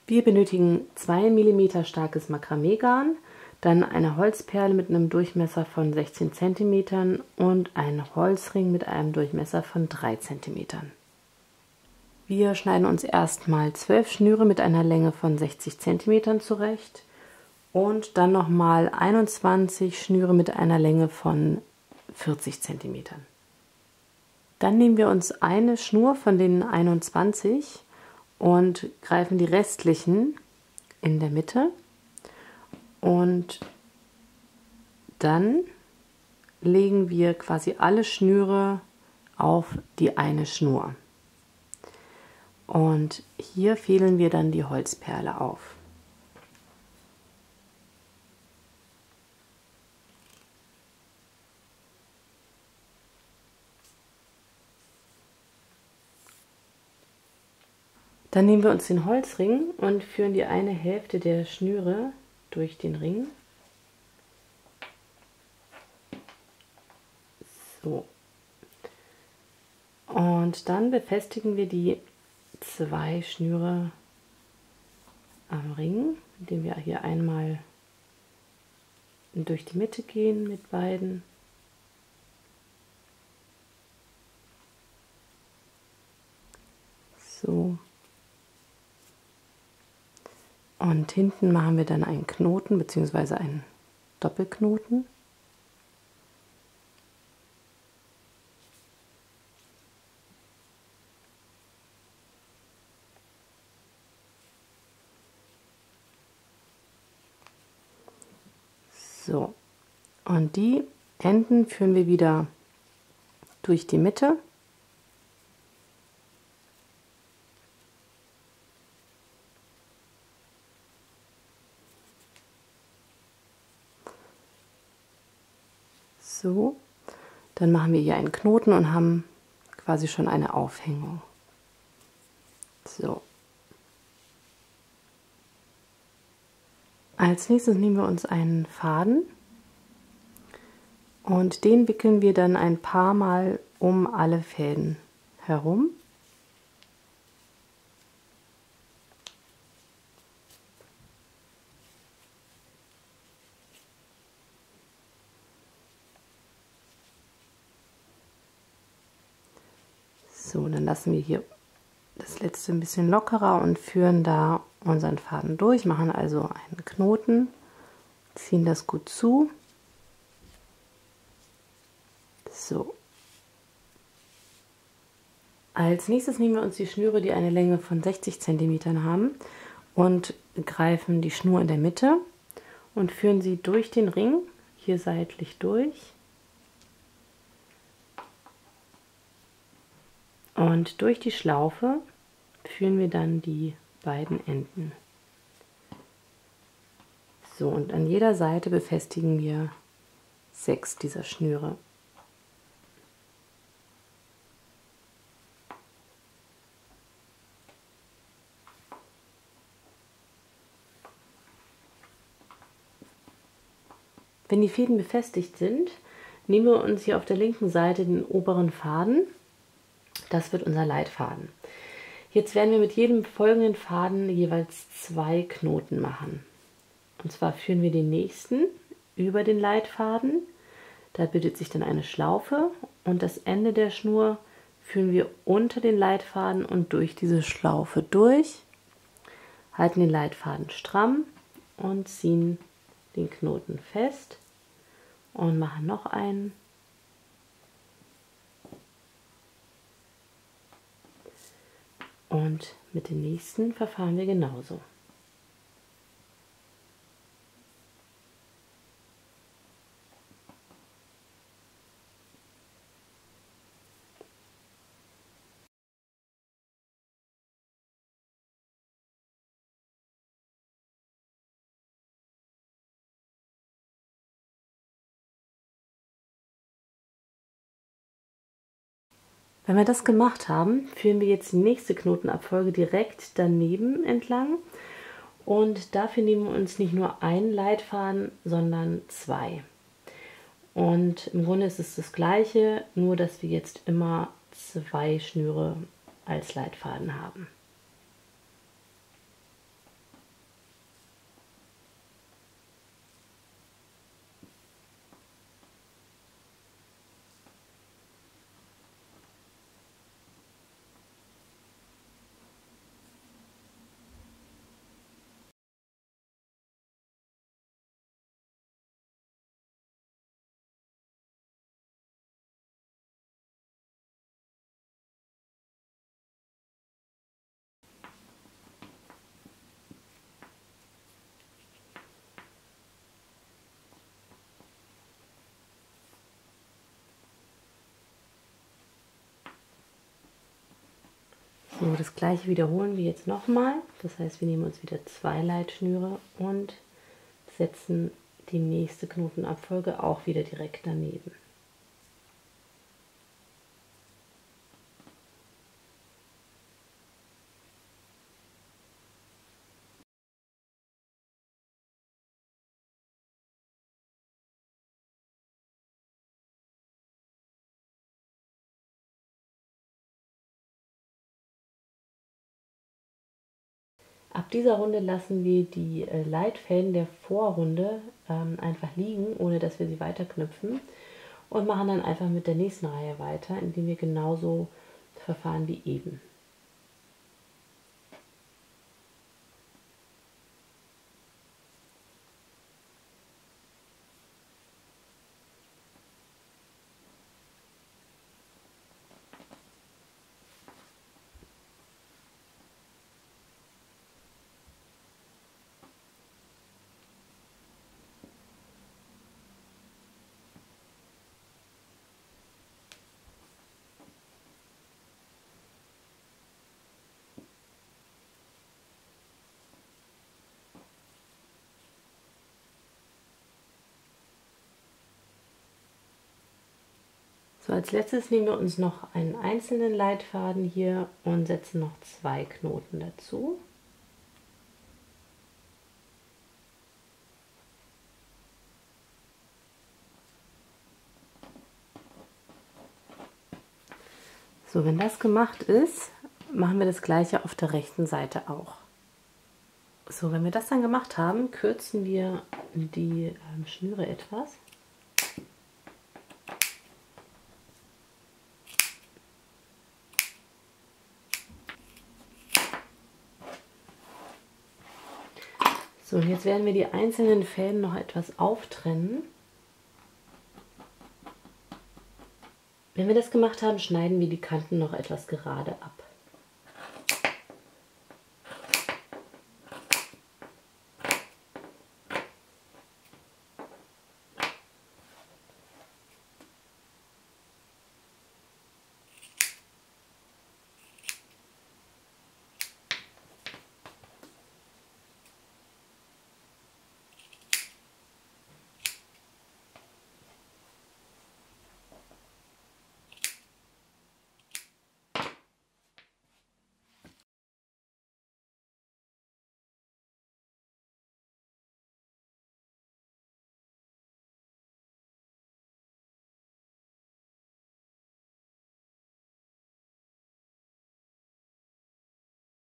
Wir benötigen 2 mm starkes Makramee-Garn, dann eine Holzperle mit einem Durchmesser von 16 cm und einen Holzring mit einem Durchmesser von 3 cm. Wir schneiden uns erstmal 12 Schnüre mit einer Länge von 60 cm zurecht und dann nochmal 21 Schnüre mit einer Länge von 40 cm. Dann nehmen wir uns eine Schnur von den 21 und greifen die restlichen in der Mitte und dann legen wir quasi alle Schnüre auf die eine Schnur. Und hier fädeln wir dann die Holzperle auf. Dann nehmen wir uns den Holzring und führen die eine Hälfte der Schnüre durch den Ring. So. Und dann befestigen wir die 2 Schnüre am Ring, indem wir hier einmal durch die Mitte gehen mit beiden. So. Und hinten machen wir dann einen Knoten bzw. einen Doppelknoten. So, und die Enden führen wir wieder durch die Mitte. So, dann machen wir hier einen Knoten und haben quasi schon eine Aufhängung. So. Als nächstes nehmen wir uns einen Faden und den wickeln wir dann ein paar Mal um alle Fäden herum. So, dann lassen wir hier das letzte ein bisschen lockerer und führen da unseren Faden durch, machen also einen Knoten, ziehen das gut zu. So. Als nächstes nehmen wir uns die Schnüre, die eine Länge von 60 cm haben und greifen die Schnur in der Mitte und führen sie durch den Ring, hier seitlich durch. Und durch die Schlaufe führen wir dann die beiden Enden. So, und an jeder Seite befestigen wir 6 dieser Schnüre. Wenn die Fäden befestigt sind, nehmen wir uns hier auf der linken Seite den oberen Faden. Das wird unser Leitfaden. Jetzt werden wir mit jedem folgenden Faden jeweils 2 Knoten machen. Und zwar führen wir den nächsten über den Leitfaden. Da bildet sich dann eine Schlaufe und das Ende der Schnur führen wir unter den Leitfaden und durch diese Schlaufe durch, halten den Leitfaden stramm und ziehen den Knoten fest und machen noch einen. Und mit dem nächsten verfahren wir genauso. Wenn wir das gemacht haben, führen wir jetzt die nächste Knotenabfolge direkt daneben entlang und dafür nehmen wir uns nicht nur einen Leitfaden, sondern 2. Und im Grunde ist es das gleiche, nur dass wir jetzt immer 2 Schnüre als Leitfaden haben. So, das gleiche wiederholen wir jetzt nochmal. Das heißt, wir nehmen uns wieder 2 Leitschnüre und setzen die nächste Knotenabfolge auch wieder direkt daneben. Ab dieser Runde lassen wir die Leitfäden der Vorrunde einfach liegen, ohne dass wir sie weiterknüpfen, und machen dann einfach mit der nächsten Reihe weiter, indem wir genauso verfahren wie eben. So, als letztes nehmen wir uns noch einen einzelnen Leitfaden hier und setzen noch 2 Knoten dazu. So, wenn das gemacht ist, machen wir das gleiche auf der rechten Seite auch. So, wenn wir das dann gemacht haben, kürzen wir die Schnüre etwas. So, und jetzt werden wir die einzelnen Fäden noch etwas auftrennen. Wenn wir das gemacht haben, schneiden wir die Kanten noch etwas gerade ab.